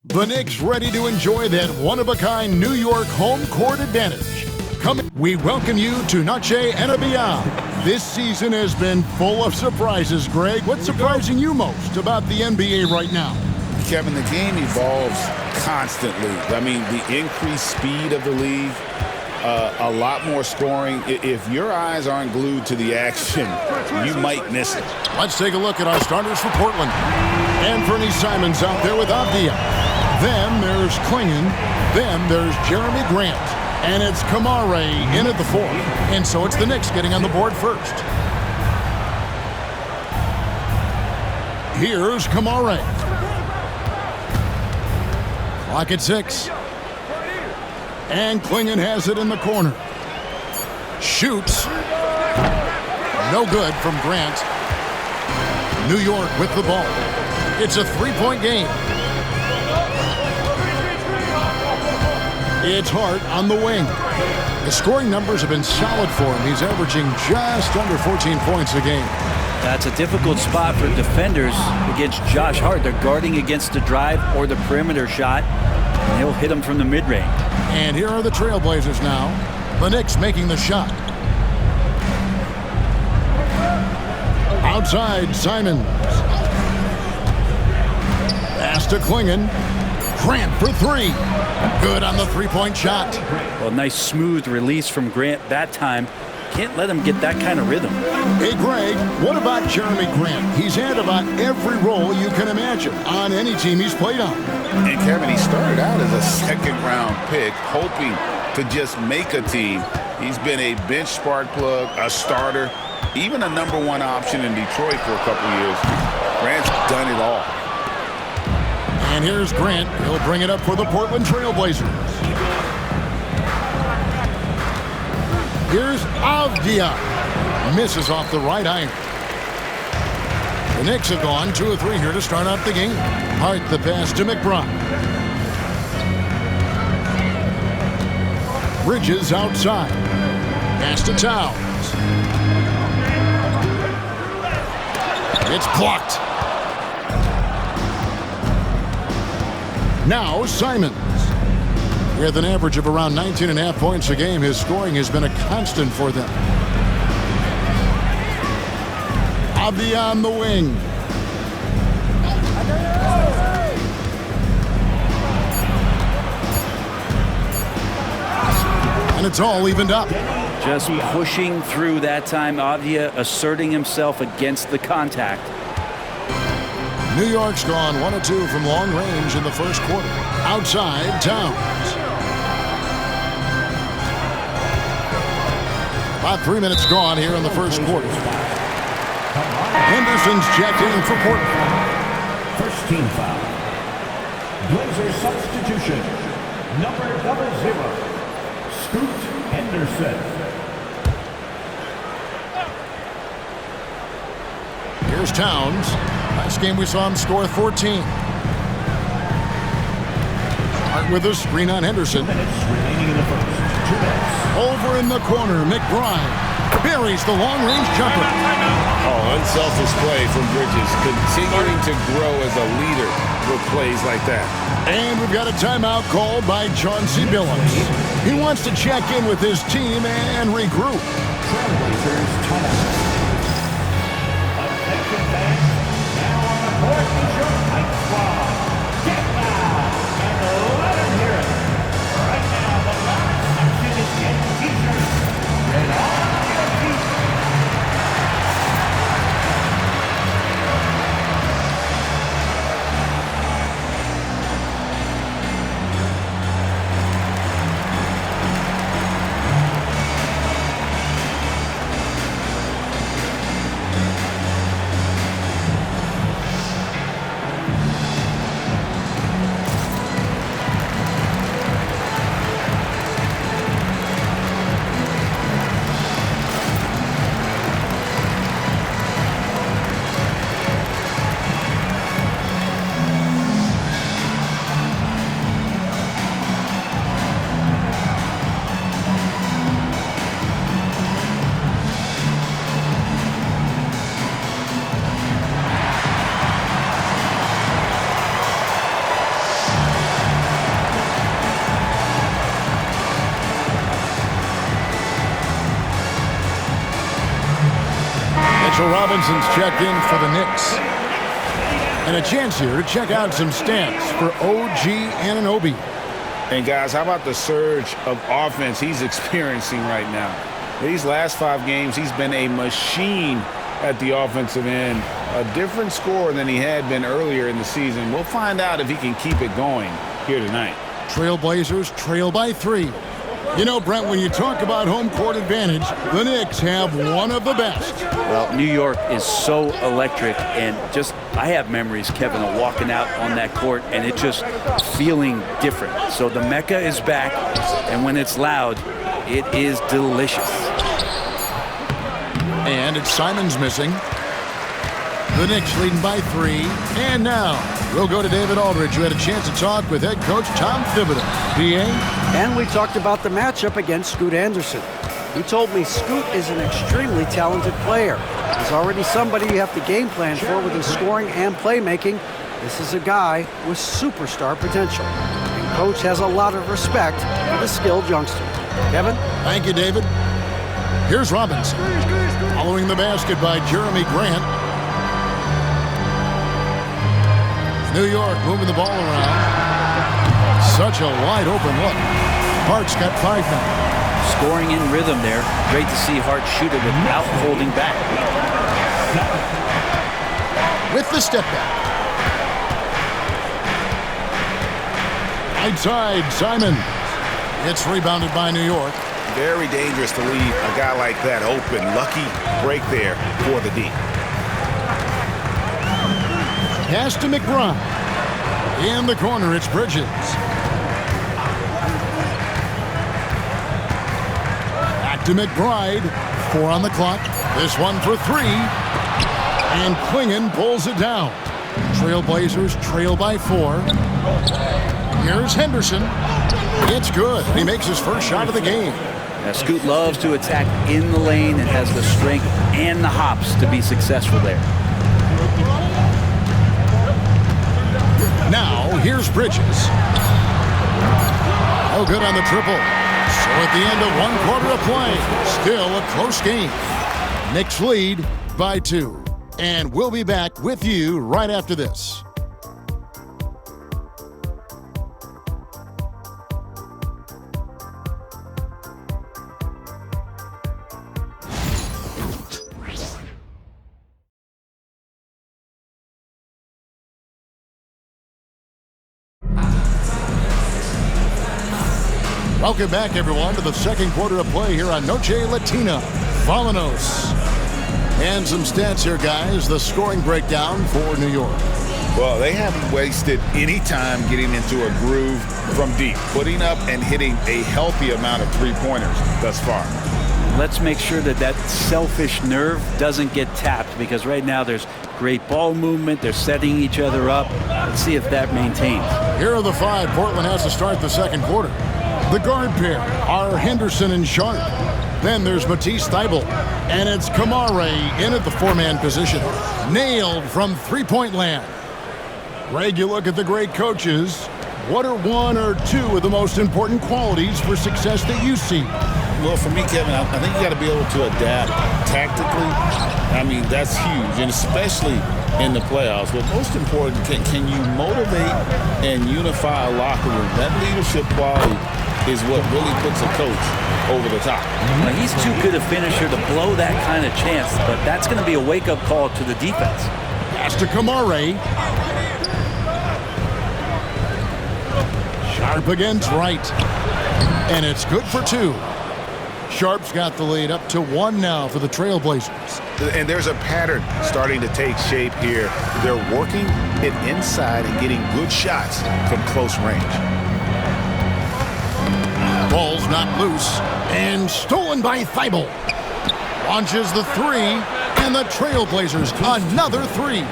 The Knicks ready to enjoy that one-of-a-kind New York home court advantage. We welcome you to Noche and Beyond. This season has been full of surprises, Greg. What's surprising you most about the NBA right now? Kevin, the game evolves constantly. I mean, the increased speed of the league, a lot more scoring. If your eyes aren't glued to the action, you might miss it. Let's take a look at our starters for Portland. Anthony Simons out there with Avdia. Then there's Klingon. Then there's Jeremy Grant. And it's Kamare in at the fourth. And so it's the Knicks getting on the board first. Here's Kamare. Clock at 6. And Klingon has it in the corner. Shoots. No good from Grant. New York with the ball. It's a three-point game. It's Hart on the wing. The scoring numbers have been solid for him. He's averaging just under 14 points a game. That's a difficult spot for defenders against Josh Hart. They're guarding against the drive or the perimeter shot, and he'll hit them from the mid-range. And here are the Trailblazers now. The Knicks making the shot. Outside, Simons. Pass to Klingon. Grant for three. Good on the three-point shot. Well, nice smooth release from Grant that time. Can't let him get that kind of rhythm. Hey, Greg, what about Jeremy Grant? He's had about every role you can imagine on any team he's played on. And Kevin, he started out as a second-round pick, hoping to just make a team. He's been a bench spark plug, a starter, even a number one option in Detroit for a couple years. Grant's done it all. And here's Grant. He'll bring it up for the Portland Trailblazers. Here's Avdia. Misses off the right iron. The Knicks have gone 2 of 3 here to start out the game. Hart the pass to McBride. Bridges outside. Pass to Towns. It's blocked. Now Simons. With an average of around 19.5 points a game, his scoring has been a constant for them. Avdia on the wing. And it's all evened up. Just pushing through that time. Avdia asserting himself against the contact. New York's gone 1 of 2 from long range in the first quarter. Outside, Towns. About 3 minutes gone here in the first quarter. Henderson's checked in for Portland. First team foul. Blazer substitution. Number 0. Scoot Henderson. Here's Towns. Last game we saw him score 14. Hart with a screen on Henderson. 2 minutes remaining in the first. 2 minutes. Over in the corner, McBride buries the long-range jumper. Oh, unselfish play from Bridges, continuing to grow as a leader with plays like that. And we've got a timeout called by Chauncey Billups. He wants to check in with his team and regroup. Trailblazers timeout. Attention fans, now on the court is your Knight squad. Get loud and let them hear it. Right now, the last section is getting t-shirts. And on your feet. Robinson's checked in for the Knicks. And a chance here to check out some stats for OG Anunoby. And guys, how about the surge of offense he's experiencing right now? These last 5 games, he's been a machine at the offensive end. A different score than he had been earlier in the season. We'll find out if he can keep it going here tonight. Trailblazers trail by 3. You know, Brent, when you talk about home court advantage, the Knicks have one of the best. Well, New York is so electric, and just I have memories, Kevin, of walking out on that court and it just feeling different. So the Mecca is back, and when it's loud, it is delicious. And it's Simon's missing. The Knicks leading by 3. And now we'll go to David Aldridge, who had a chance to talk with head coach Tom Thibodeau. PA? And we talked about the matchup against Scoot Anderson. He told me Scoot is an extremely talented player. He's already somebody you have to game plan for with his scoring and playmaking. This is a guy with superstar potential. And coach has a lot of respect for the skilled youngster. Kevin? Thank you, David. Here's Robinson. Following the basket by Jeremy Grant. New York moving the ball around. Such a wide open look. Hart's got 5 now. Scoring in rhythm there. Great to see Hart shoot it without holding back. With the step back. Outside, Simon. It's rebounded by New York. Very dangerous to leave a guy like that open. Lucky break there for the D. Pass to McBride. In the corner, it's Bridges. Back to McBride. 4 on the clock. This one for 3. And Klingon pulls it down. Trailblazers trail by 4. Here's Henderson. It's good. He makes his first shot of the game. Now, Scoot loves to attack in the lane and has the strength and the hops to be successful there. Now, here's Bridges. No good on the triple. So at the end of 1 quarter of play, still a close game. Knicks lead by 2. And we'll be back with you right after this. Welcome back, everyone, to the second quarter of play here on Noche Latina. Vamanos. And some stats here, guys. The scoring breakdown for New York. Well, they haven't wasted any time getting into a groove from deep, putting up and hitting a healthy amount of three-pointers thus far. Let's make sure that that selfish nerve doesn't get tapped, because right now there's great ball movement. They're setting each other up. Let's see if that maintains. Here are the 5 Portland has to start the second quarter. The guard pair are Henderson and Sharp. Then there's Matisse Thybulle. And it's Kamare in at the 4-man position. Nailed from three-point land. Greg, you look at the great coaches. What are 1 or 2 of the most important qualities for success that you see? Well, for me, Kevin, I think you got to be able to adapt tactically. I mean, that's huge, and especially in the playoffs. But most important, can you motivate and unify a locker room? That leadership quality is what really puts a coach over the top. Now, he's too good a finisher to blow that kind of chance, but that's going to be a wake-up call to the defense. Pass to Kamare. Sharp against Wright. And it's good for 2. Sharp's got the lead up to 1 now for the Trailblazers. And there's a pattern starting to take shape here. They're working it inside and getting good shots from close range. Ball's not loose. And stolen by Thybulle. Launches the 3. And the Trailblazers another 3.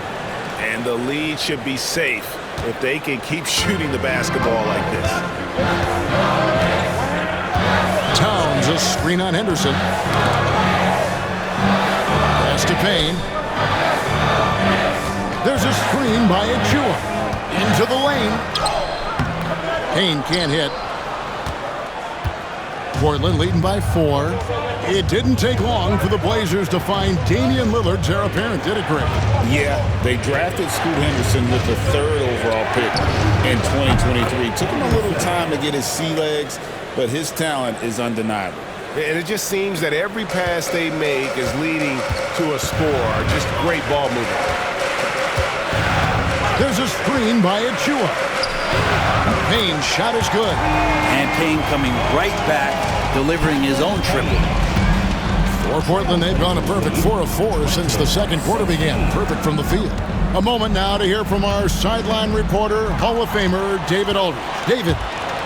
And the lead should be safe if they can keep shooting the basketball like this. Towns a screen on Henderson. Pass to Payne. There's a screen by Achua. Into the lane. Payne can't hit. Portland leading by 4. It didn't take long for the Blazers to find Damian Lillard's heir apparent, did it, Greg? Yeah, they drafted Scoot Henderson with the 3rd overall pick in 2023. Took him a little time to get his sea legs, but his talent is undeniable. And it just seems that every pass they make is leading to a score. Just great ball movement. There's a screen by Achua. Payne's shot is good. And Payne coming right back, delivering his own triple. For Portland, they've gone a perfect 4 of 4 since the second quarter began. Perfect from the field. A moment now to hear from our sideline reporter, Hall of Famer David Aldridge. David.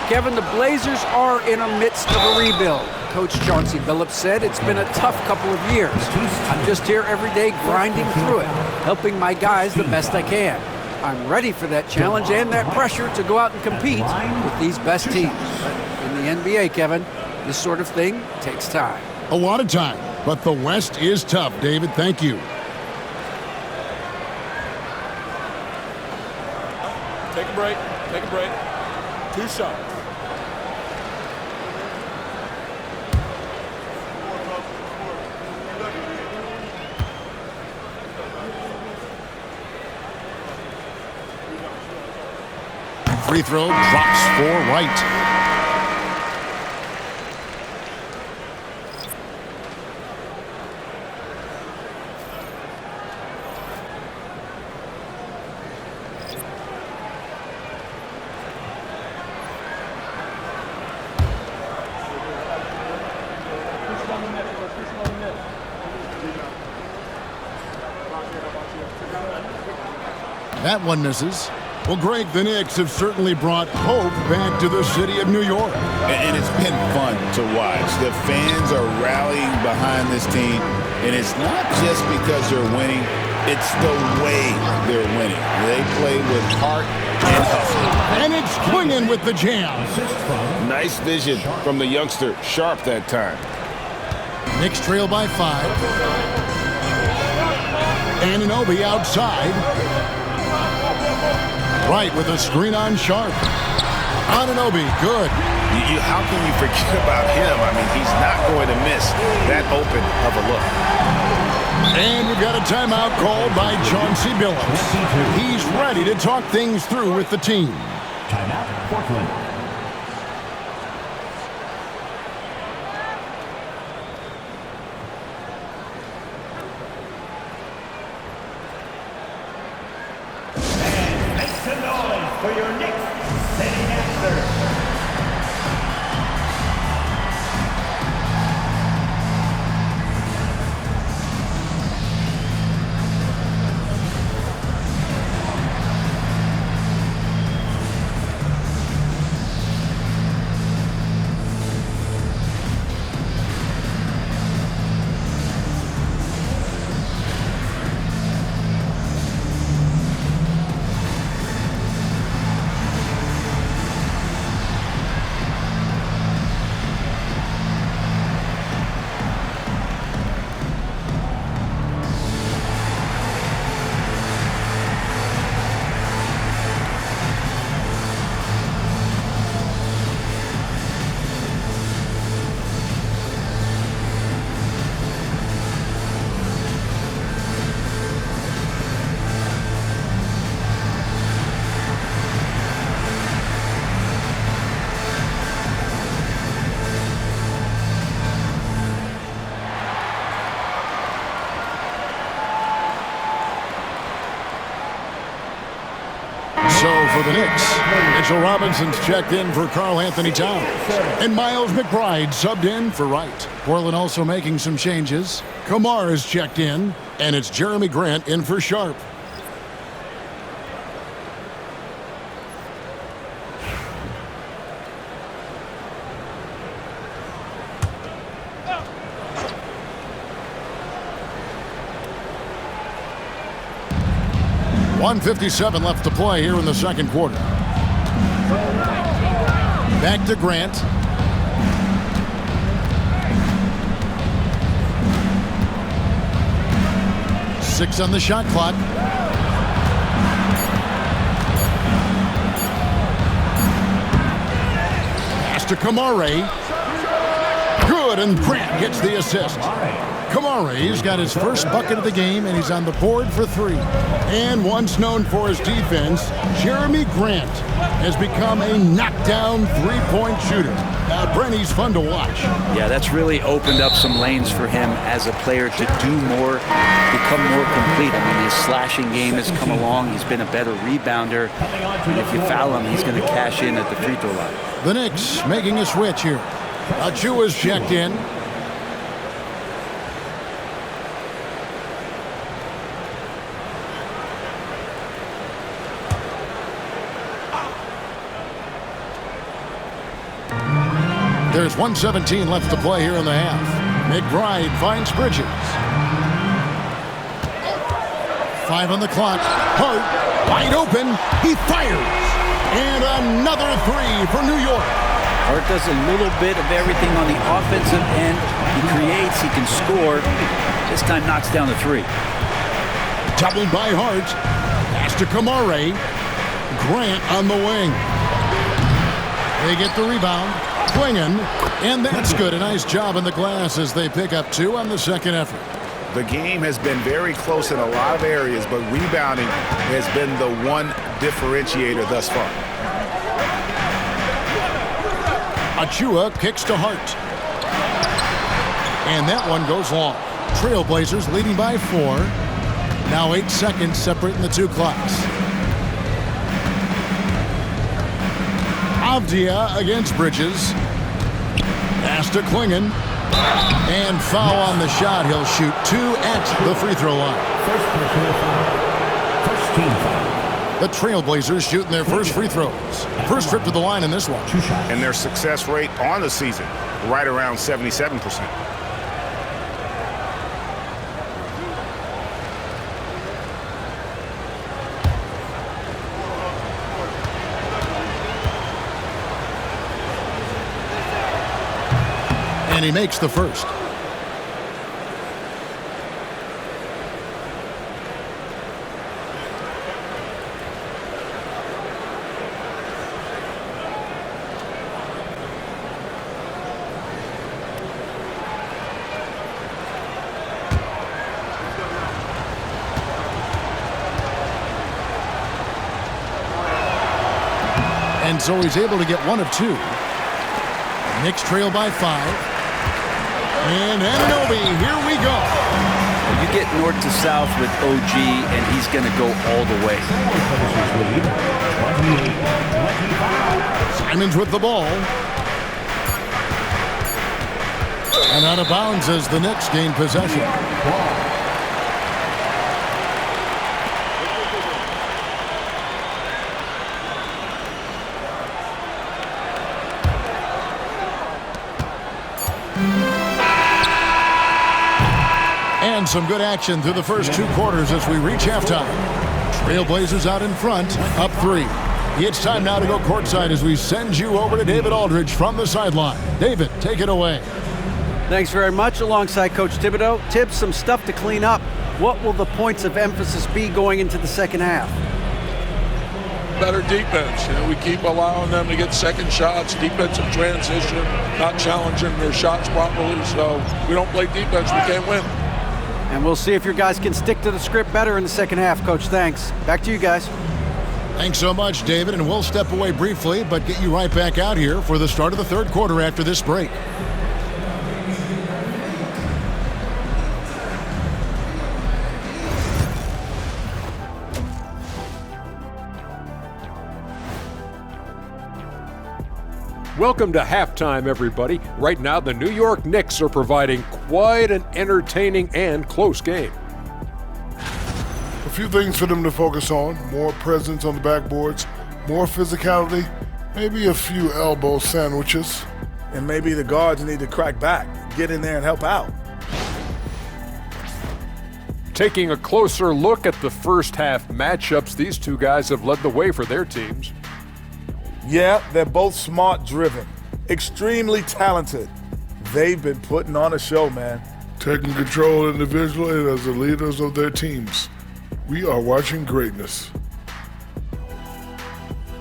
Kevin, the Blazers are in the midst of a rebuild. Coach Chauncey Billups said it's been a tough couple of years. I'm just here every day grinding through it, helping my guys the best I can. I'm ready for that challenge and that pressure to go out and compete with these best teams. But in the NBA, Kevin, this sort of thing takes time. A lot of time, but the West is tough, David. Thank you. Take a break. Take a break. 2 shots. Free throw drops for Wright. That one misses. Well, Greg, the Knicks have certainly brought hope back to the city of New York. And it's been fun to watch. The fans are rallying behind this team, and it's not just because they're winning, it's the way they're winning. They play with heart and hustle. And it's Quingen with the jam. Nice vision from the youngster, Sharp that time. Knicks trail by 5. Anunoby outside. Wright with a screen on Sharp. Anunoby, good. How can you forget about him? I mean, he's not going to miss that open of a look. And we've got a timeout called by Chauncey Billups. He's ready to talk things through with the team. Timeout, Portland. For your Knicks, setting answer. So for the Knicks, Mitchell Robinson's checked in for Karl Anthony Towns. And Miles McBride subbed in for Wright. Portland also making some changes. Kamar is checked in, and it's Jeremy Grant in for Sharp. .157 left to play here in the second quarter. Back to Grant. Six on the shot clock. Pass to Kamare. Good. good, and Grant gets the assist. Kamare's got his first bucket of the game, and he's on the board for 3. And once known for his defense, Jeremy Grant has become a knockdown three-point shooter. Brent, he's fun to watch. Yeah, that's really opened up some lanes for him as a player to do more, become more complete. I mean, his slashing game has come along. He's been a better rebounder. And if you foul him, he's going to cash in at the free throw line. The Knicks making a switch here. Achua's checked in. There's 1:17 left to play here in the half. McBride finds Bridges. 5 on the clock. Hart, wide open. He fires. And another 3 for New York. Hart does a little bit of everything on the offensive end. He creates, he can score. This time knocks down the 3. Doubled by Hart. Pass to Kamare. Grant on the wing. They get the rebound. Swinging, and that's good. A nice job in the glass as they pick up 2 on the second effort. The game has been very close in a lot of areas, but rebounding has been the one differentiator thus far. Achua kicks to Hart. And that one goes long. Trailblazers leading by 4. Now 8 seconds separating the 2 clocks. Avdia against Bridges. Pass to Klingon. And foul on the shot. He'll shoot 2 at the free throw line. First team foul. The Trailblazers shooting their first free throws. First trip to the line in this one. 2 shots. And their success rate on the season, right around 77%. And he makes the first. And so he's able to get 1 of 2. Knicks trail by 5. And Anunoby, here we go. You get north to south with OG, and he's going to go all the way. Simons with the ball. And out of bounds as the Knicks gain possession. And some good action through the first 2 quarters as we reach halftime. Trailblazers out in front, up 3. It's time now to go courtside as we send you over to David Aldridge from the sideline. David, take it away. Thanks very much. Alongside Coach Thibodeau. Tibbs, some stuff to clean up. What will the points of emphasis be going into the second half? Better defense. We keep allowing them to get second shots, defensive transition, not challenging their shots properly. So we don't play defense, we can't win. And we'll see if your guys can stick to the script better in the second half, Coach. Thanks. Back to you guys. Thanks so much, David. And we'll step away briefly, but get you right back out here for the start of the third quarter after this break. Welcome to halftime, everybody. Right now, the New York Knicks are providing quite an entertaining and close game. A few things for them to focus on: more presence on the backboards, more physicality, maybe a few elbow sandwiches. And maybe the guards need to crack back, get in there and help out. Taking a closer look at the first half matchups, these 2 guys have led the way for their teams. Yeah, they're both smart-driven, extremely talented. They've been putting on a show, man. Taking control individually and as the leaders of their teams. We are watching greatness.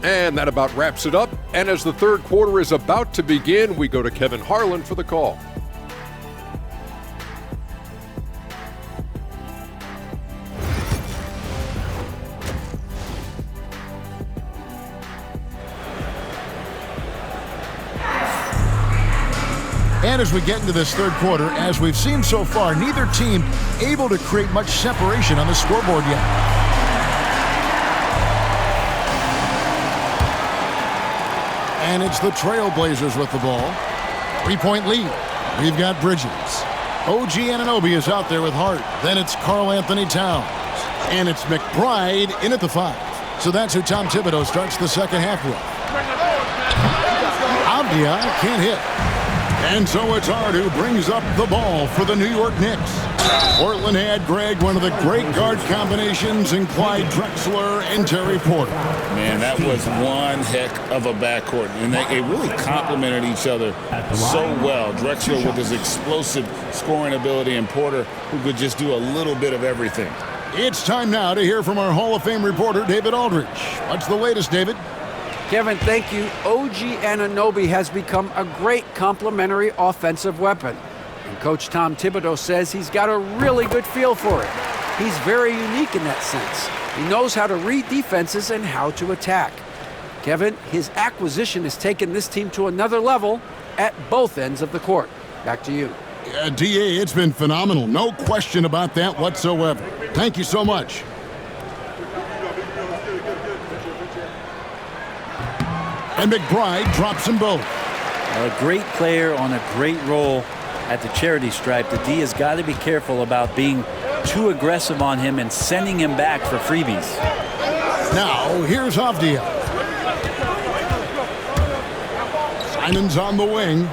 And that about wraps it up. And as the third quarter is about to begin, we go to Kevin Harlan for the call. And as we get into this third quarter, as we've seen so far, neither team able to create much separation on the scoreboard yet. And it's the Trailblazers with the ball. 3-point lead. We've got Bridges. OG Anunoby is out there with Hart. Then it's Karl Anthony Towns. And it's McBride in at the 5. So that's who Tom Thibodeau starts the second half with. Avdia can't hit. And so it's Hart who brings up the ball for the New York Knicks. Portland had, Greg, one of the great guard combinations in Clyde Drexler and Terry Porter. Man, that was one heck of a backcourt. And they really complemented each other so well. Drexler with his explosive scoring ability and Porter who could just do a little bit of everything. It's time now to hear from our Hall of Fame reporter, David Aldridge. What's the latest, David? Kevin, thank you. OG Anunoby has become a great complementary offensive weapon. And Coach Tom Thibodeau says he's got a really good feel for it. He's very unique in that sense. He knows how to read defenses and how to attack. Kevin, his acquisition has taken this team to another level at both ends of the court. Back to you. DA, it's been phenomenal. No question about that whatsoever. Thank you so much. And McBride drops them both. A great player on a great role at the charity stripe. The D has got to be careful about being too aggressive on him and sending him back for freebies. Now, here's Avdia. Simon's on the wing.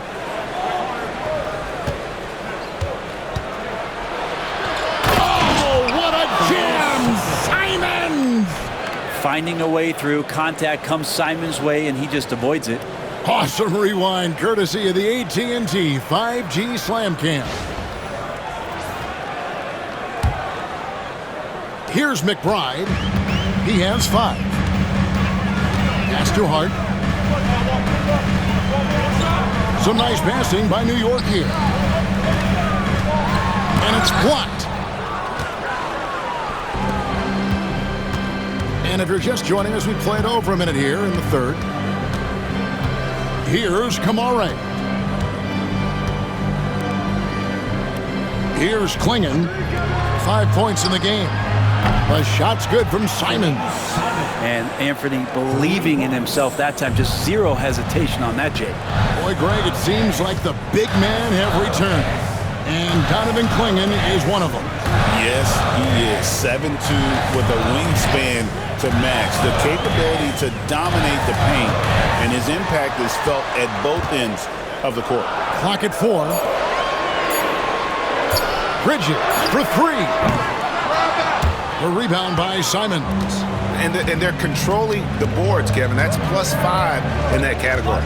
Finding a way through. Contact comes Simon's way, and he just avoids it. Awesome rewind, courtesy of the AT&T 5G Slam Cam. Here's McBride. He has 5. Pass to Hart. Some nice passing by New York here. And it's blocked. And if you're just joining us, we played over a minute here in the third. Here's Kamare. Here's Klingon. 5 points in the game. The shot's good from Simons. And Anthony believing in himself that time. Just zero hesitation on that, Jay. Boy, Greg, it seems like the big man have returned. And Donovan Klingon is one of them. Yes, he is. 7'2" with a wingspan to match. The capability to dominate the paint, and his impact is felt at both ends of the court. Clock at 4. Bridges for 3. The rebound by Simons. And they're controlling the boards, Kevin. That's +5 in that category.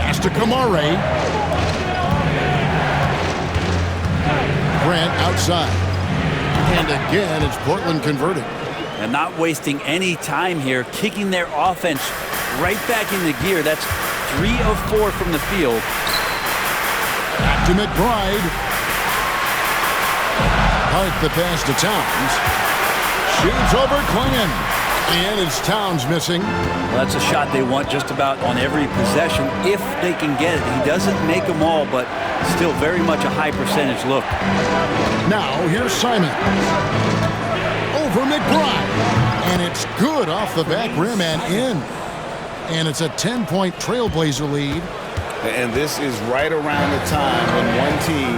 Pass to Kamare. Grant outside. And again, it's Portland converting. And not wasting any time here, kicking their offense right back into gear. That's 3 of 4 from the field. Back to McBride. Hart the pass to Towns. Shoots over Klingon. And it's Towns missing. Well, that's a shot they want just about on every possession if they can get it. He doesn't make them all, but still very much a high percentage look. Now here's Simon. Over McBride. And it's good off the back rim and in. And it's a 10-point Trailblazer lead. And this is right around the time when one team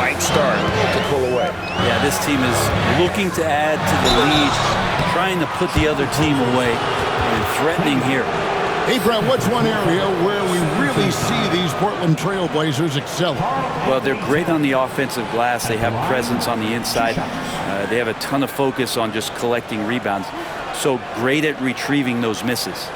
might start to pull away. Yeah, this team is looking to add to the lead, trying to put the other team away, and threatening here. Hey, Brett, what's one area where we really see these Portland Trailblazers excel? Well, they're great on the offensive glass. They have presence on the inside. They have a ton of focus on just collecting rebounds. So great at retrieving those misses.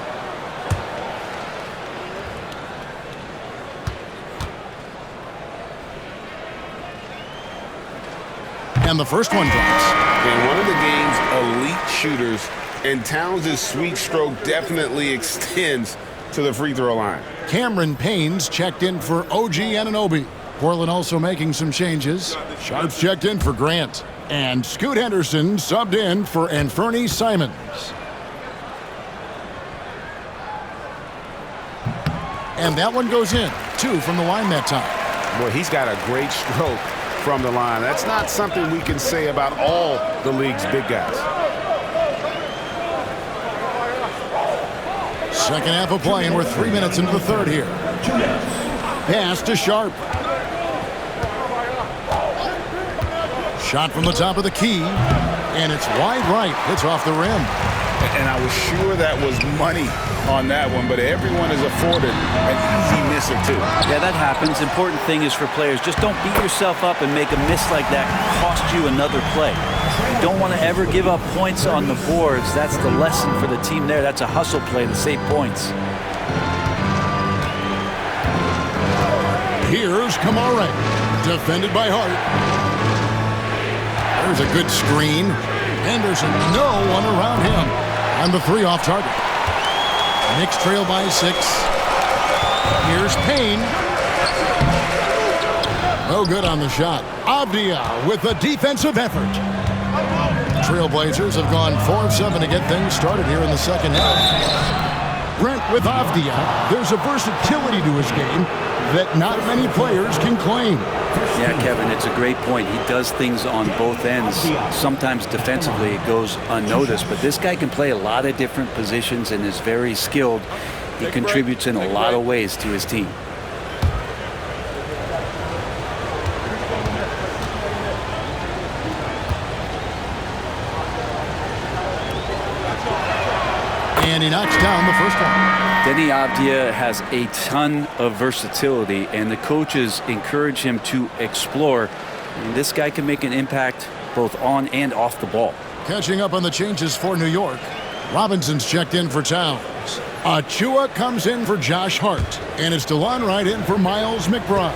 And the first one drops. And one of the game's elite shooters, and Towns' sweet stroke definitely extends to the free throw line. Cameron Payne's checked in for OG Anunoby. Portland also making some changes. Sharp's checked in for Grant. And Scoot Henderson subbed in for Anthony Simons. And that one goes in. 2 from the line that time. Boy, he's got a great stroke from the line. That's not something we can say about all the league's big guys. Second half of play, and we're 3 minutes into the third here. Pass to Sharp. Shot from the top of the key, and it's wide right. It's off the rim. And I was sure that was money on that one, but everyone is afforded an easy miss or two. Yeah, that happens. Important thing is for players, just don't beat yourself up and make a miss like that cost you another play. You don't want to ever give up points on the boards. That's the lesson for the team there. That's a hustle play to save points. Here's Kamara, defended by Hart. There's a good screen. Henderson, no one around him. On the 3 off target. Knicks trail by 6. Here's Payne. No good on the shot. Avdia with a defensive effort. Trailblazers have gone 4 of 7 to get things started here in the second half. Brent with Avdia. There's a versatility to his game that not many players can claim. Yeah, Kevin, it's a great point. He does things on both ends. Sometimes defensively it goes unnoticed, but this guy can play a lot of different positions and is very skilled. He contributes in a lot of ways to his team. And he knocks down the first one. Denny Avdia has a ton of versatility, and the coaches encourage him to explore. And this guy can make an impact both on and off the ball. Catching up on the changes for New York. Robinson's checked in for Towns. Achua comes in for Josh Hart. And it's DeLon Wright in for Miles McBride.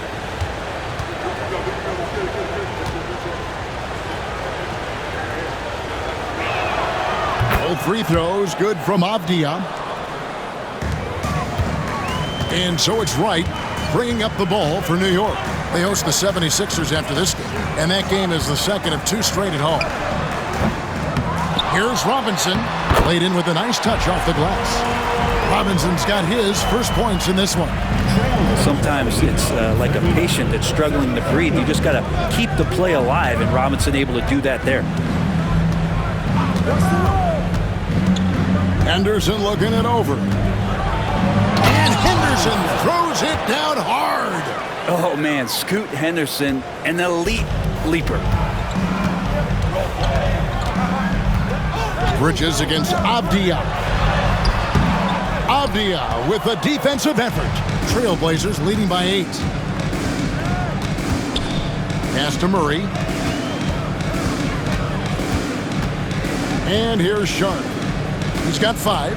Both free throws good from Avdia. And so it's Wright bringing up the ball for New York. They host the 76ers after this game, and that game is the second of 2 straight at home. Here's Robinson, played in with a nice touch off the glass. Robinson's got his first points in this one. Sometimes it's like a patient that's struggling to breathe. You just got to keep the play alive, and Robinson able to do that there. Henderson looking it over. And Henderson throws it down hard. Oh, man, Scoot Henderson, an elite leaper. Bridges against Avdia. Avdia with a defensive effort. Trailblazers leading by 8. Pass to Murray. And here's Sharp. He's got 5.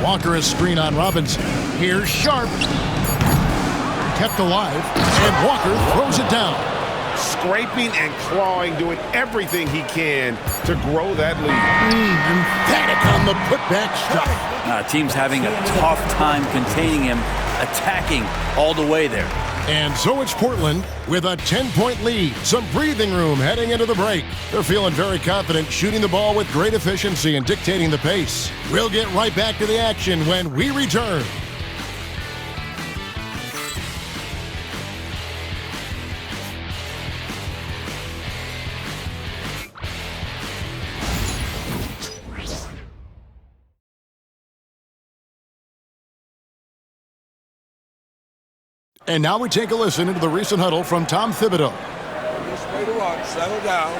Walker is screen on Robinson. Here's Sharp. Kept alive. And Walker throws it down. Scraping and clawing, doing everything he can to grow that lead. Emphatic on the putback stuff. Team's having a tough time containing him, attacking all the way there. And so it's Portland with a 10-point lead. Some breathing room heading into the break. They're feeling very confident, shooting the ball with great efficiency and dictating the pace. We'll get right back to the action when we return. And now we take a listen into the recent huddle from Tom Thibodeau. Just play the run, settle down,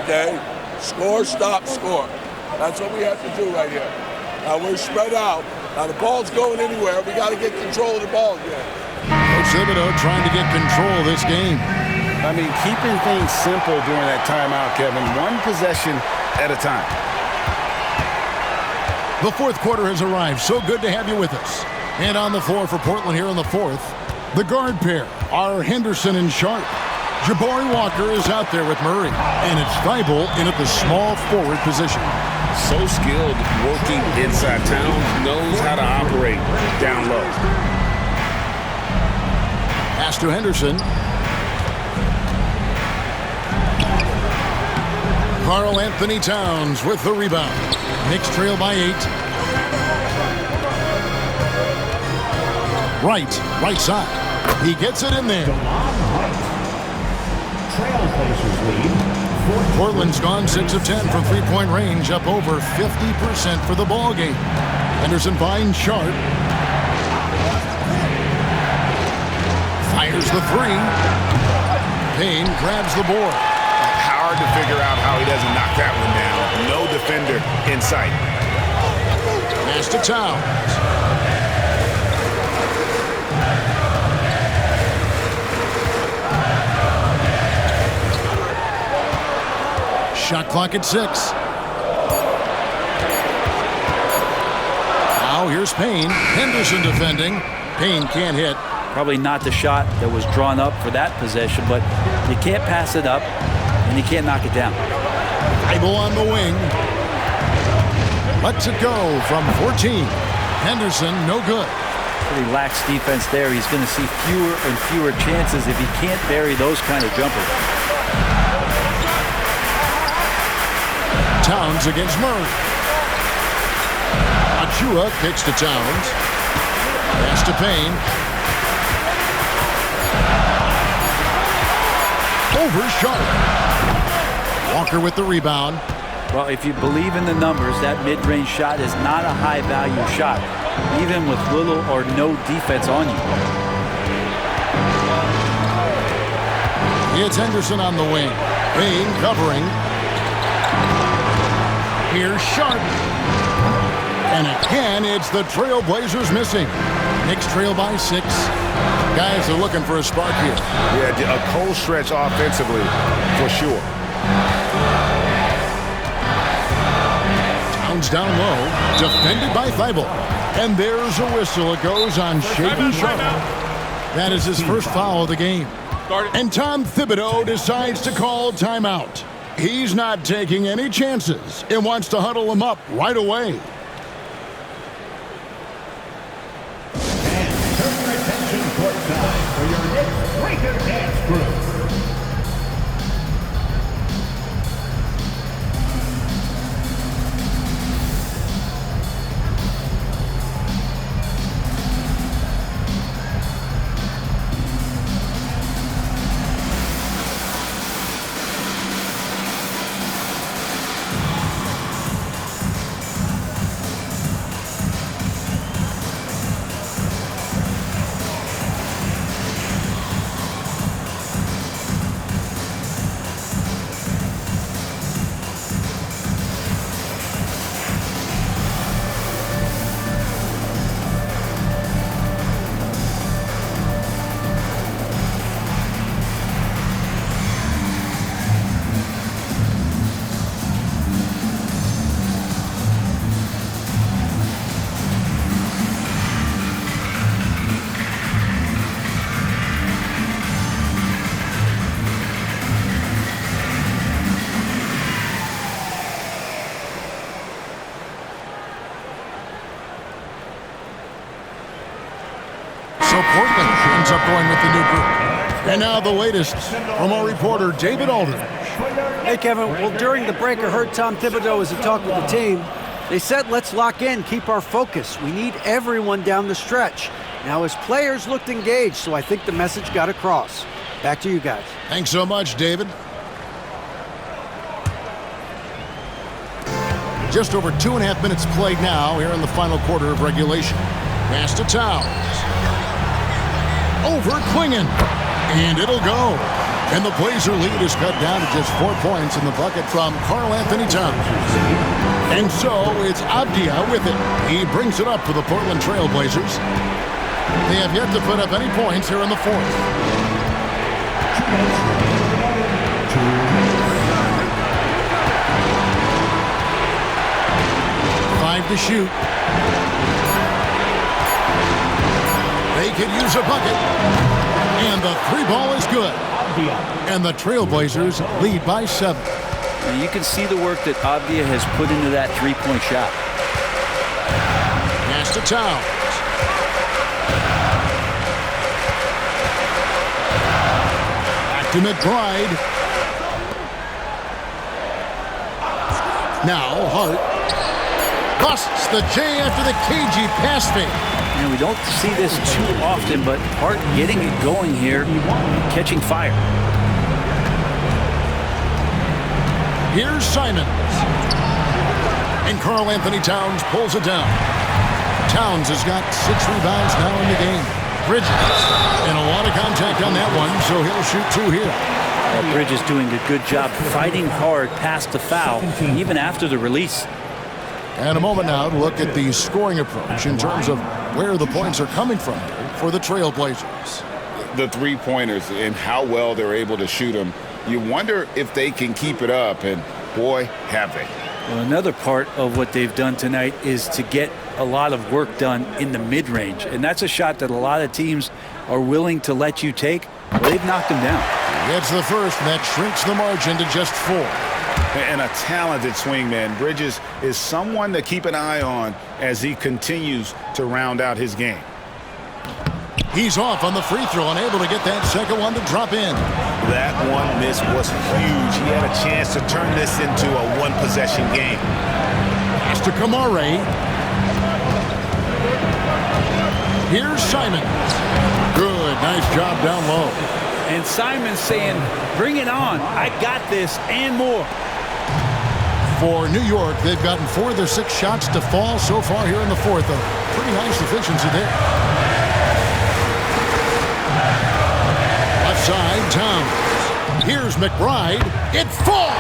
okay? Score, stop, score. That's what we have to do right here. Now we're spread out. Now the ball's going anywhere. We got to get control of the ball again. Coach Thibodeau trying to get control of this game. I mean, keeping things simple during that timeout, Kevin. One possession at a time. The fourth quarter has arrived. So good to have you with us. And on the floor for Portland here in the fourth, the guard pair are Henderson and Sharp. Jabari Walker is out there with Murray. And it's Thibault in at the small forward position. So skilled working inside. Towns knows how to operate down low. Pass to Henderson. Karl Anthony Towns with the rebound. Knicks trail by 8. Right side. He gets it in there. Trailblazers lead. Portland's gone 6 of 10 from three-point range, up over 50% for the ball game. Henderson finds Sharp. Fires the three. Payne grabs the board. Hard to figure out how he doesn't knock that one down. No defender in sight. Pass to Towns. Shot clock at 6. Now here's Payne. Henderson defending. Payne can't hit. Probably not the shot that was drawn up for that possession, but you can't pass it up, and you can't knock it down. Bible on the wing. Lets it go from 14. Henderson, no good. Pretty lax defense there. He's going to see fewer and fewer chances if he can't bury those kind of jumpers. Towns against Murray. Achua kicks to Towns. Pass to Payne. Over Sharp. Walker with the rebound. Well, if you believe in the numbers, that mid-range shot is not a high-value shot, even with little or no defense on you. It's Henderson on the wing. Payne covering. Here's Sharp. And again, it's the Trailblazers missing. Knicks trail by 6. Guys are looking for a spark here. Yeah, a cold stretch offensively, for sure. Towns down low, defended by Thibault. And there's a whistle. It goes on Shaden Sharp. That is his first foul of the game. And Tom Thibodeau decides to call timeout. He's not taking any chances and wants to huddle him up right away. And turn your attention courtside for your Knicks Breaker Dance Crew. Portland ends up going with the new group. And now the latest from our reporter, David Aldridge. Hey, Kevin. Well, during the break, I heard Tom Thibodeau as he talked with the team. They said, let's lock in, keep our focus. We need everyone down the stretch. Now, his players looked engaged, so I think the message got across. Back to you guys. Thanks so much, David. Just over 2.5 minutes played now here in the final quarter of regulation. Pass to Towns. Over Klingon. And it'll go. And the Blazer lead is cut down to just 4 points in the bucket from Karl Anthony Towns. And so it's Abdia with it. He brings it up for the Portland Trailblazers. They have yet to put up any points here in the fourth. 5 to shoot. They could use a bucket. And the 3 ball is good. And the Trailblazers lead by 7. And you can see the work that Abdia has put into that 3-point shot. Pass to Towns. Back to McBride. Now Hart. busts the J after the cagey pass fake. And we don't see this too often, but Hart getting it going here, catching fire. Here's Simons. And Karl Anthony Towns pulls it down. Towns has got 6 rebounds now in the game. Bridges, and a lot of contact on that one, so he'll shoot 2 here. Bridges doing a good job fighting hard past the foul, even after the release. And a moment now to look at the scoring approach in terms of where the points are coming from here for the Trailblazers. The three-pointers and how well they're able to shoot them. You wonder if they can keep it up, and boy, have they. Well, another part of what they've done tonight is to get a lot of work done in the mid-range, and that's a shot that a lot of teams are willing to let you take. Well, they've knocked them down. Gets the first, and that shrinks the margin to just 4. And a talented swingman. Bridges is someone to keep an eye on as he continues to round out his game. He's off on the free throw, unable to get that second one to drop in. That one miss was huge. He had a chance to turn this into a one-possession game. Pass to Kamare. Here's Simons. Good, nice job down low. And Simons saying, bring it on. I got this and more. For New York, they've gotten 4 of their 6 shots to fall so far here in the fourth. A pretty nice efficiency there. Left side, Towns. Here's McBride. It falls!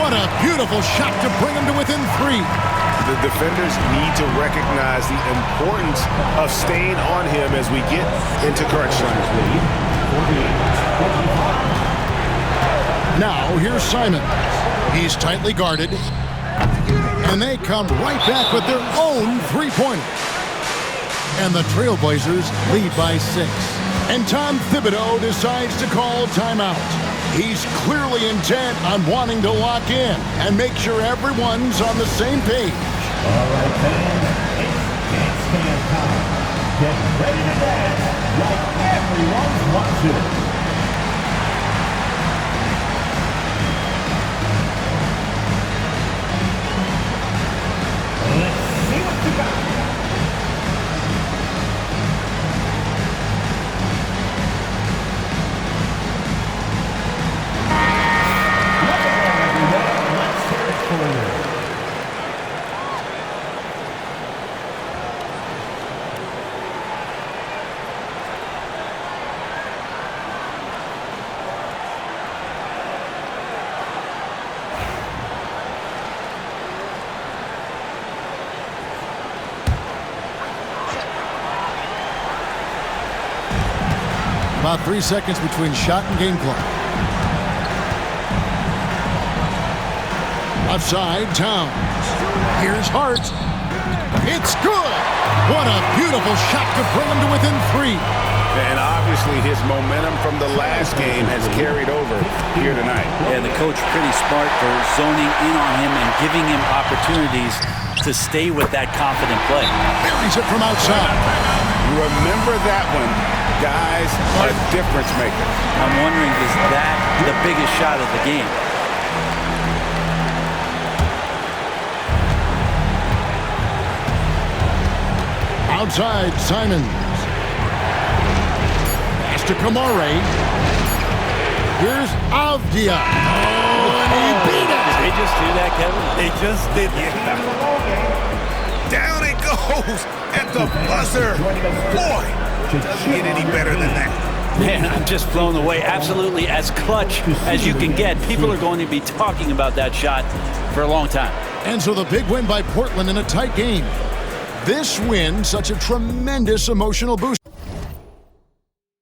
What a beautiful shot to bring him to within 3. The defenders need to recognize the importance of staying on him as we get into correction. Now, here's Simons. He's tightly guarded. And they come right back with their own three-pointer. And the Trailblazers lead by 6. And Tom Thibodeau decides to call timeout. He's clearly intent on wanting to lock in and make sure everyone's on the same page. All right, fans, it's dance time. Get ready to dance like everyone's watching. Let's see what you got. Let's hear it for you. About 3 seconds between shot and game clock. Left side, Towns. Here's Hart. It's good! What a beautiful shot to bring him to within 3. And obviously his momentum from the last game has carried over here tonight. Yeah, the coach pretty smart for zoning in on him and giving him opportunities to stay with that confident play. Buries it from outside. Remember that one. Guys, a difference maker. I'm wondering, is that the biggest shot of the game? Outside, Simons. Pass to Kamare. Here's Avdia. Oh, and he beat it. Did they just do that, Kevin? They just did. Down it goes at the buzzer. Boy, doesn't get any better than that. Man, I'm just blown away. Absolutely as clutch as you can get. People are going to be talking about that shot for a long time. And so the big win by Portland in a tight game. This win, such a tremendous emotional boost.